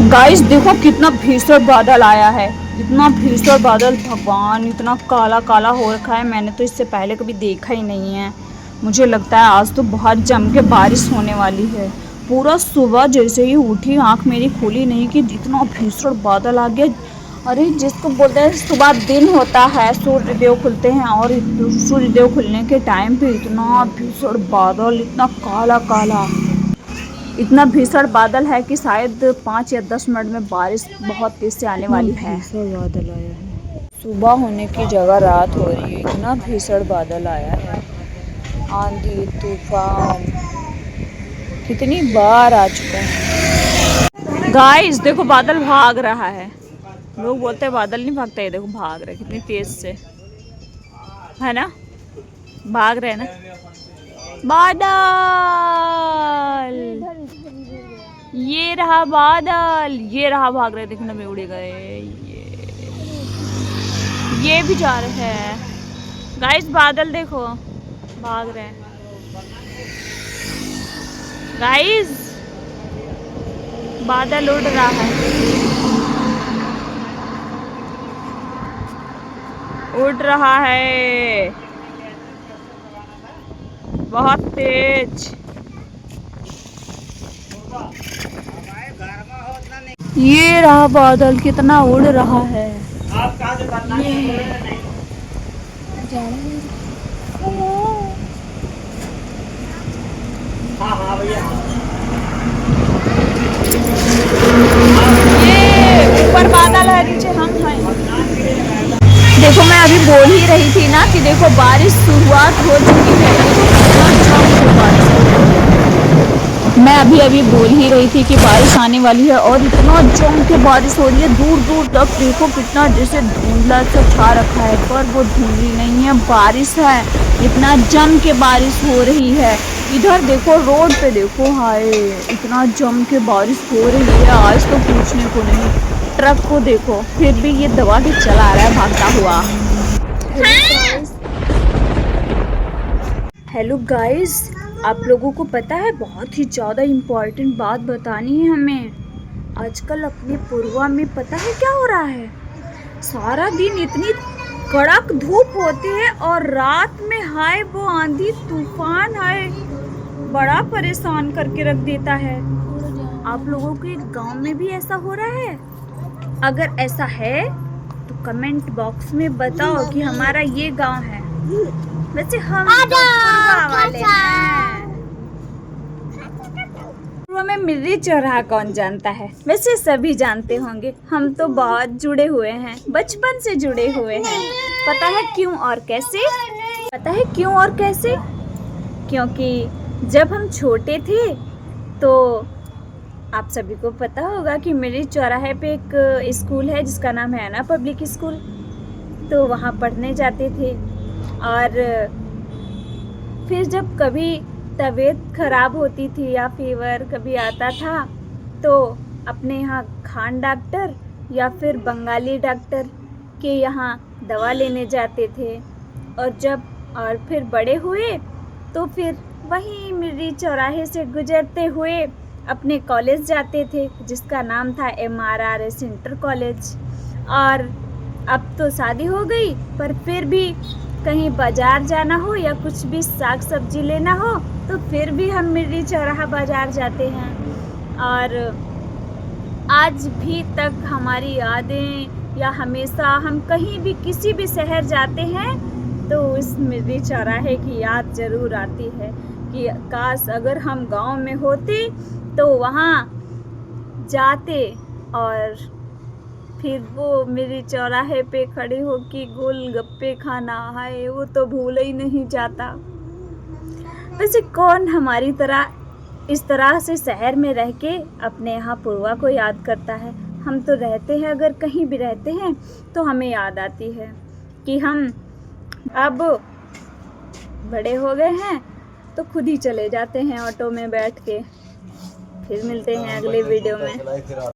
Guys देखो कितना भीषण बादल आया है। इतना भीषण बादल, भगवान, इतना काला काला हो रखा है। मैंने तो इससे पहले कभी देखा ही नहीं है। मुझे लगता है आज तो बहुत जम के बारिश होने वाली है। पूरा सुबह जैसे ही उठी आंख मेरी खुली नहीं कि इतना भीषण बादल आ गया। अरे जिसको बोलते हैं सुबह दिन होता है, सूर्य देव खुलते हैं, और सूर्य देव खुलने के टाइम पे इतना भीषण बादल, इतना काला काला, इतना भीषण बादल है कि शायद 5 या 10 मिनट में बारिश बहुत तेज से आने वाली है। भीषण बादल आया है। सुबह होने की जगह रात हो रही है। इतना भीषण बादल आया है। आंधी तूफान कितनी बार आ चुका है। गाइस देखो बादल भाग रहा है। लोग बोलते हैं बादल नहीं भागते, ये देखो भाग रहे कितनी तेज से, है ना, भाग रहे हैं ना बादल। ये रहा बादल, ये रहा भाग रहे, देखो ना में उड़ गए। ये भी जा रहे हैं। गाइस बादल देखो भाग रहे हैं। गाइस बादल उड़ रहा है, उड़ रहा है बहुत तेज। ये रहा बादल कितना उड़ रहा है। आप कहाँ से बात हाँ भैया, ये ऊपर बादल है, नीचे हम हैं। देखो मैं अभी बोल ही रही थी ना कि देखो बारिश शुरुआत हो चुकी है। मैं अभी बोल ही रही थी कि बारिश आने वाली है, और इतना जम के बारिश हो रही है। दूर दूर तक देखो कितना जैसे धुंधला सा छा रखा है, पर वो धुंधली नहीं है, बारिश है। इतना जम के बारिश हो रही है। इधर देखो रोड पे देखो, हाय इतना जम के बारिश हो रही है। आज तो पूछने को नहीं। ट्रक को देखो फिर भी ये दबा के चला रहा है भागता हुआ। हेलो गाइस, आप लोगों को पता है बहुत ही ज़्यादा इम्पोर्टेंट बात बतानी है हमें। आजकल अपने पूर्वा में पता है क्या हो रहा है? सारा दिन इतनी कड़क धूप होती है, और रात में हाय वो आंधी तूफान है, बड़ा परेशान करके रख देता है। आप लोगों के गांव में भी ऐसा हो रहा है? अगर ऐसा है तो कमेंट बॉक्स में बताओ कि हमारा ये गांव है। वैसे हम तो पूर्वा वाले हैं। पूर्वा में मिर्री चौराहा कौन जानता है? वैसे सभी जानते होंगे। हम तो बहुत जुड़े हुए हैं, बचपन से जुड़े हुए हैं। पता है क्यों और कैसे? पता है क्यों और कैसे? क्योंकि जब हम छोटे थे तो आप सभी को पता होगा कि मिर्री चौराहे पे एक स्कूल है जिसका नाम है आना पब्लिक स्कूल। तो वहाँ पढ़ने जाते थे, और फिर जब कभी तबीयत खराब होती थी या फीवर कभी आता था, तो अपने यहाँ खान डॉक्टर या फिर बंगाली डॉक्टर के यहाँ दवा लेने जाते थे। और फिर बड़े हुए तो फिर वहीं मिर्री चौराहे से गुजरते हुए अपने कॉलेज जाते थे जिसका नाम था MRRS इंटर कॉलेज। और अब तो शादी हो गई, पर फिर भी कहीं बाजार जाना हो या कुछ भी साग सब्जी लेना हो तो फिर भी हम मिर्री चौराहा बाजार जाते हैं। और आज भी तक हमारी यादें, या हमेशा हम कहीं भी किसी भी शहर जाते हैं तो इस मिर्री चौराहे की याद ज़रूर आती है कि काश अगर हम गांव में होते तो वहाँ जाते, और फिर वो मिर्री चौराहे पे खड़े होके गोलगप्पे खाना, है वो तो भूल ही नहीं जाता। वैसे कौन हमारी तरह इस तरह से शहर में रह के अपने यहाँ पूर्वा को याद करता है? हम तो रहते हैं, अगर कहीं भी रहते हैं तो हमें याद आती है कि हम अब बड़े हो गए हैं तो खुद ही चले जाते हैं ऑटो में बैठ के। फिर मिलते हैं अगले वीडियो में।